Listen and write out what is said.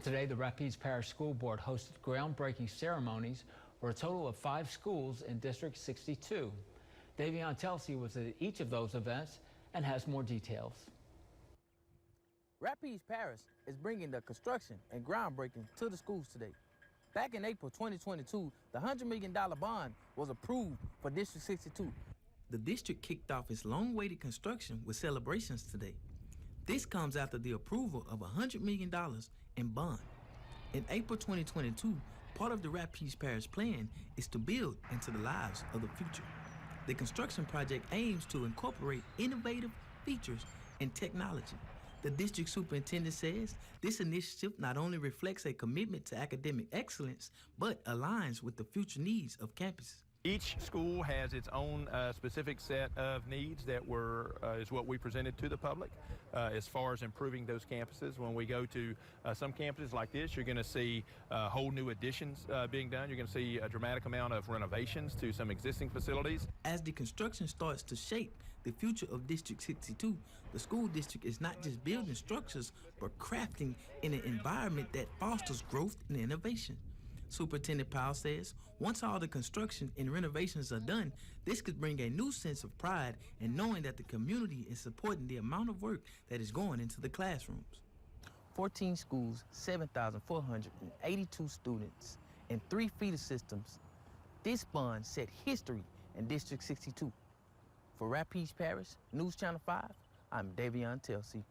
Today, the Rapides Parish School Board hosted groundbreaking ceremonies for a total of 5 schools in District 62. Davion Telsey was at each of those events and has more details. Rapides Parish is bringing the construction and groundbreaking to the schools today. Back in April 2022, the $100 million bond was approved for District 62. The district kicked off its long-awaited construction with celebrations today. This comes after the approval of $100 million in bond. In April 2022, part of the Rapides Parish plan is to build into the lives of the future. The construction project aims to incorporate innovative features and technology. The district superintendent says this initiative not only reflects a commitment to academic excellence, but aligns with the future needs of campuses. Each school has its own specific set of needs that is what we presented to the public as far as improving those campuses. When we go to some campuses like this, you're going to see whole new additions being done. You're going to see a dramatic amount of renovations to some existing facilities. As the construction starts to shape the future of District 62, the school district is not just building structures, but crafting in an environment that fosters growth and innovation. Superintendent Powell says once all the construction and renovations are done, this could bring a new sense of pride in knowing that the community is supporting the amount of work that is going into the classrooms. 14 schools, 7,482 students, and 3 feeder systems. This bond set history in District 62. For Rapides Parish, News Channel 5, I'm Davion Telsey.